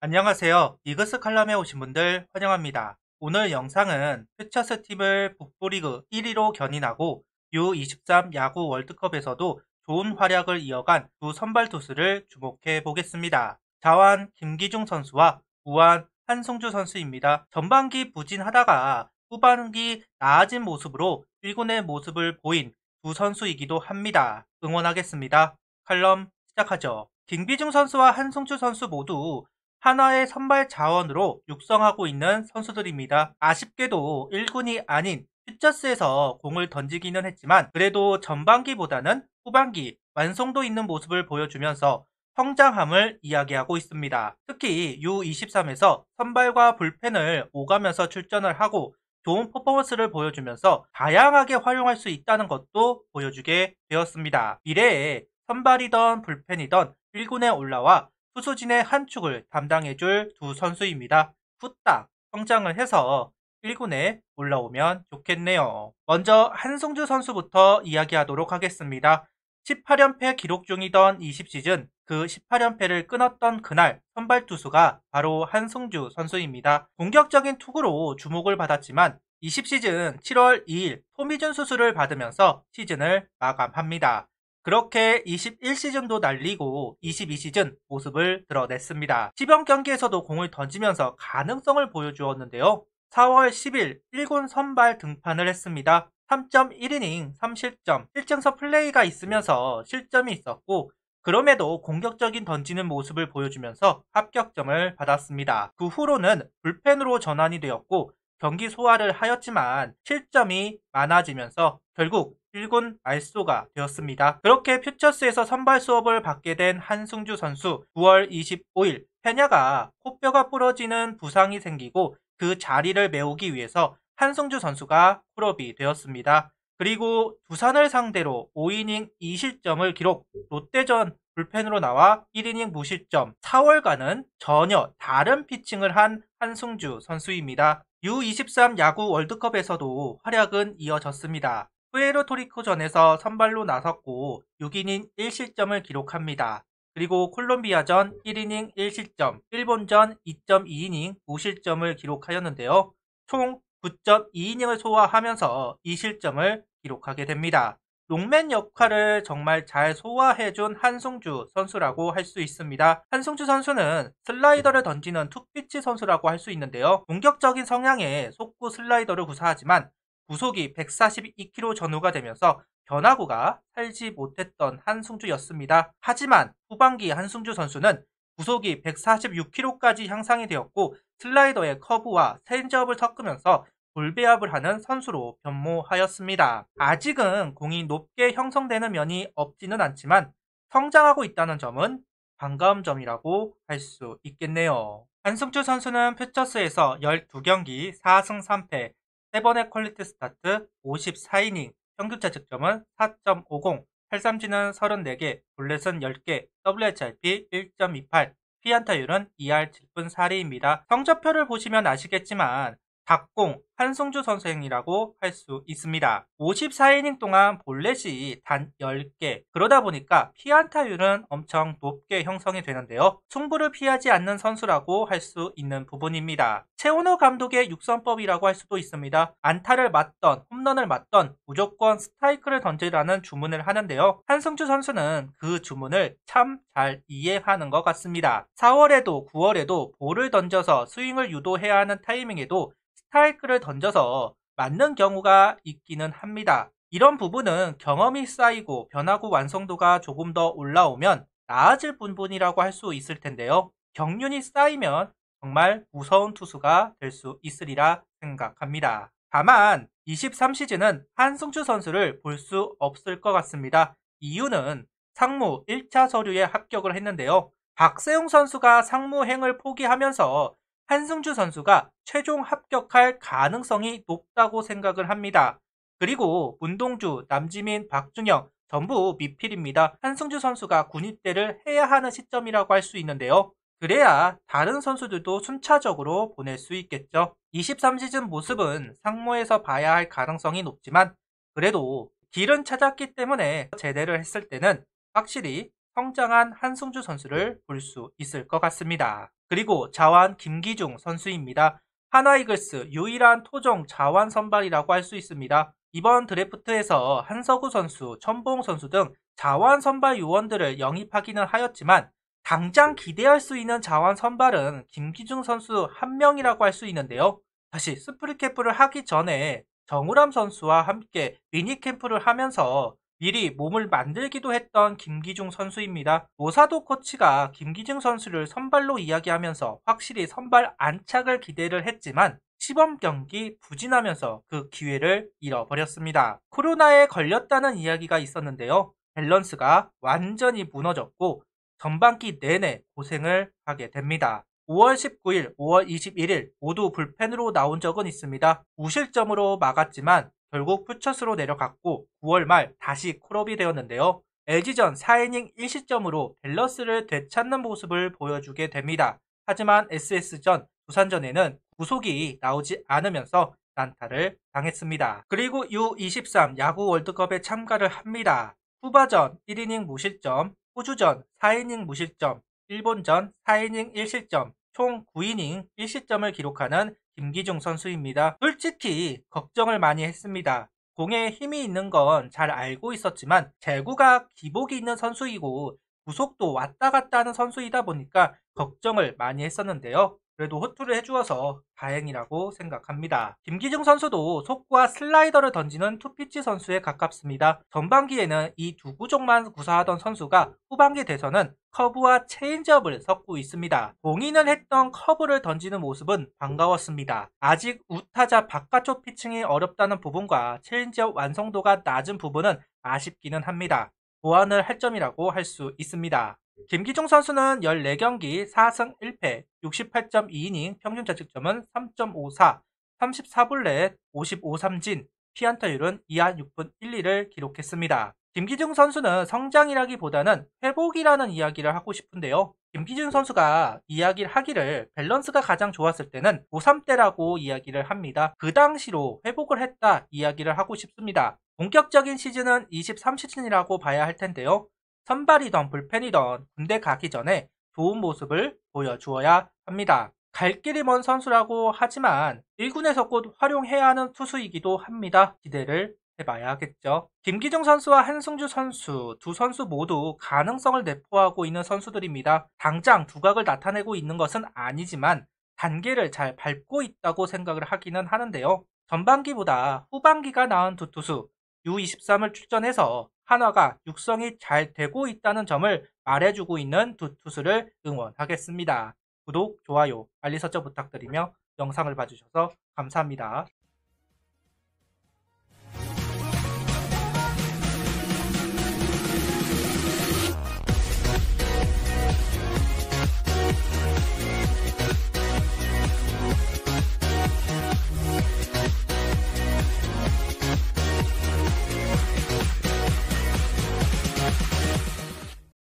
안녕하세요. 이그스 칼럼에 오신 분들 환영합니다. 오늘 영상은 퓨처스 팀을 북부리그 1위로 견인하고 U23 야구 월드컵에서도 좋은 활약을 이어간 두 선발 투수를 주목해 보겠습니다. 자완 김기중 선수와 우완 한승주 선수입니다. 전반기 부진하다가 후반기 나아진 모습으로 1군의 모습을 보인 두 선수이기도 합니다. 응원하겠습니다. 칼럼 시작하죠. 김기중 선수와 한승주 선수 모두 하나의 선발 자원으로 육성하고 있는 선수들입니다. 아쉽게도 1군이 아닌 퓨처스에서 공을 던지기는 했지만 그래도 전반기보다는 후반기 완성도 있는 모습을 보여주면서 성장함을 이야기하고 있습니다. 특히 U23에서 선발과 불펜을 오가면서 출전을 하고 좋은 퍼포먼스를 보여주면서 다양하게 활용할 수 있다는 것도 보여주게 되었습니다. 미래에 선발이던 불펜이던 1군에 올라와 투수진의 한 축을 담당해줄 두 선수입니다. 후딱 성장을 해서 1군에 올라오면 좋겠네요. 먼저 한승주 선수부터 이야기하도록 하겠습니다. 18연패 기록 중이던 20시즌 그 18연패를 끊었던 그날 선발 투수가 바로 한승주 선수입니다. 공격적인 투구로 주목을 받았지만 20시즌 7월 2일 토미준 수술을 받으면서 시즌을 마감합니다. 그렇게 21시즌도 날리고 22시즌 모습을 드러냈습니다. 시범 경기에서도 공을 던지면서 가능성을 보여주었는데요. 4월 10일 1군 선발 등판을 했습니다. 3.1이닝 3실점, 1승석 플레이가 있으면서 실점이 있었고 그럼에도 공격적인 던지는 모습을 보여주면서 합격점을 받았습니다. 그 후로는 불펜으로 전환이 되었고 경기 소화를 하였지만 실점이 많아지면서 결국 1군 말소가 되었습니다. 그렇게 퓨처스에서 선발 수업을 받게 된 한승주 선수 9월 25일 페냐가 코뼈가 부러지는 부상이 생기고 그 자리를 메우기 위해서 한승주 선수가 풀업이 되었습니다. 그리고 두산을 상대로 5이닝 2실점을 기록, 롯데전 불펜으로 나와 1이닝 무실점, 4월과는 전혀 다른 피칭을 한 한승주 선수입니다. U23 야구 월드컵에서도 활약은 이어졌습니다. 푸에르토리코전에서 선발로 나섰고 6이닝 1실점을 기록합니다. 그리고 콜롬비아전 1이닝 1실점, 일본전 2.2이닝 무실점을 기록하였는데요. 총 9.2이닝을 소화하면서 2실점을 기록하게 됩니다. 롱맨 역할을 정말 잘 소화해준 한승주 선수라고 할 수 있습니다. 한승주 선수는 슬라이더를 던지는 툭피치 선수라고 할 수 있는데요. 공격적인 성향의 속구 슬라이더를 구사하지만 구속이 142km 전후가 되면서 변화구가 살지 못했던 한승주였습니다. 하지만 후반기 한승주 선수는 구속이 146km까지 향상이 되었고 슬라이더의 커브와 체인지업을 섞으면서 돌배합을 하는 선수로 변모하였습니다. 아직은 공이 높게 형성되는 면이 없지는 않지만 성장하고 있다는 점은 반가운 점이라고 할 수 있겠네요. 한승주 선수는 퓨처스에서 12경기 4승 3패, 3번의 퀄리티 스타트, 54이닝, 평균 자책점은 4.50, 탈삼진은 34개, 볼넷은 10개, WHIP 1.28, 피안타율은 2할 7분 4리입니다. 성적표를 보시면 아시겠지만 박공 한승주 선생이라고 할 수 있습니다. 54이닝 동안 볼넷이 단 10개, 그러다 보니까 피안타율은 엄청 높게 형성이 되는데요. 승부를 피하지 않는 선수라고 할 수 있는 부분입니다. 최원호 감독의 육선법이라고 할 수도 있습니다. 안타를 맞던 홈런을 맞던 무조건 스트라이크를 던지라는 주문을 하는데요. 한승주 선수는 그 주문을 참 잘 이해하는 것 같습니다. 4월에도 9월에도 볼을 던져서 스윙을 유도해야 하는 타이밍에도 스트라이크를 던져서 맞는 경우가 있기는 합니다. 이런 부분은 경험이 쌓이고 변화구 완성도가 조금 더 올라오면 나아질 부분이라고 할 수 있을 텐데요. 경륜이 쌓이면 정말 무서운 투수가 될 수 있으리라 생각합니다. 다만 23시즌은 한승주 선수를 볼 수 없을 것 같습니다. 이유는 상무 1차 서류에 합격을 했는데요. 박세웅 선수가 상무행을 포기하면서 한승주 선수가 최종 합격할 가능성이 높다고 생각을 합니다. 그리고 문동주, 남지민, 박준영 전부 미필입니다. 한승주 선수가 군입대를 해야 하는 시점이라고 할 수 있는데요. 그래야 다른 선수들도 순차적으로 보낼 수 있겠죠. 23시즌 모습은 상무에서 봐야 할 가능성이 높지만 그래도 길은 찾았기 때문에 제대를 했을 때는 확실히 성장한 한승주 선수를 볼 수 있을 것 같습니다. 그리고 자완 김기중 선수입니다. 하나이글스 유일한 토종 자완 선발이라고 할 수 있습니다. 이번 드래프트에서 한서구 선수, 천봉 선수 등 자완 선발 요원들을 영입하기는 하였지만 당장 기대할 수 있는 자완 선발은 김기중 선수 한 명이라고 할 수 있는데요. 다시 스프링 캠프를 하기 전에 정우람 선수와 함께 미니 캠프를 하면서 미리 몸을 만들기도 했던 김기중 선수입니다. 노사도 코치가 김기중 선수를 선발로 이야기하면서 확실히 선발 안착을 기대를 했지만 시범 경기 부진하면서 그 기회를 잃어버렸습니다. 코로나에 걸렸다는 이야기가 있었는데요. 밸런스가 완전히 무너졌고 전반기 내내 고생을 하게 됩니다. 5월 19일, 5월 21일 모두 불펜으로 나온 적은 있습니다. 무실점으로 막았지만 결국 풀처스로 내려갔고 9월 말 다시 콜업이 되었는데요. LG전 4이닝 1실점으로 밸런스를 되찾는 모습을 보여주게 됩니다. 하지만 SS전, 두산전에는 구속이 나오지 않으면서 난타를 당했습니다. 그리고 U23 야구 월드컵에 참가를 합니다. 후바전 1이닝 무실점, 호주전 4이닝 무실점, 일본전 4이닝 1실점, 총 9이닝 1실점을 기록하는 김기중 선수입니다. 솔직히 걱정을 많이 했습니다. 공에 힘이 있는 건 잘 알고 있었지만 제구가 기복이 있는 선수이고 구속도 왔다 갔다 하는 선수이다 보니까 걱정을 많이 했었는데요. 그래도 호투를 해주어서 다행이라고 생각합니다. 김기중 선수도 속구와 슬라이더를 던지는 투피치 선수에 가깝습니다. 전반기에는 이 두 구종만 구사하던 선수가 후반기 돼서는 커브와 체인지업을 섞고 있습니다. 공인을 했던 커브를 던지는 모습은 반가웠습니다. 아직 우타자 바깥쪽 피칭이 어렵다는 부분과 체인지업 완성도가 낮은 부분은 아쉽기는 합니다. 보완을 할 점이라고 할 수 있습니다. 김기중 선수는 14경기 4승 1패, 68.2이닝, 평균 자책점은 3.54, 34볼넷, 55삼진, 피안타율은 2할 6분 1리를 기록했습니다. 김기중 선수는 성장이라기보다는 회복이라는 이야기를 하고 싶은데요. 김기중 선수가 이야기를 하기를 밸런스가 가장 좋았을 때는 고3 때라고 이야기를 합니다. 그 당시로 회복을 했다 이야기를 하고 싶습니다. 본격적인 시즌은 23시즌이라고 봐야 할 텐데요. 선발이던 불펜이던 군대 가기 전에 좋은 모습을 보여주어야 합니다. 갈 길이 먼 선수라고 하지만 1군에서 곧 활용해야 하는 투수이기도 합니다. 기대를 해봐야겠죠. 김기중 선수와 한승주 선수 두 선수 모두 가능성을 내포하고 있는 선수들입니다. 당장 두각을 나타내고 있는 것은 아니지만 단계를 잘 밟고 있다고 생각을 하기는 하는데요. 전반기보다 후반기가 나은 두 투수 U23을 출전해서 한화가 육성이 잘 되고 있다는 점을 말해주고 있는 두 투수를 응원하겠습니다. 구독, 좋아요, 알림 설정 부탁드리며 영상을 봐주셔서 감사합니다.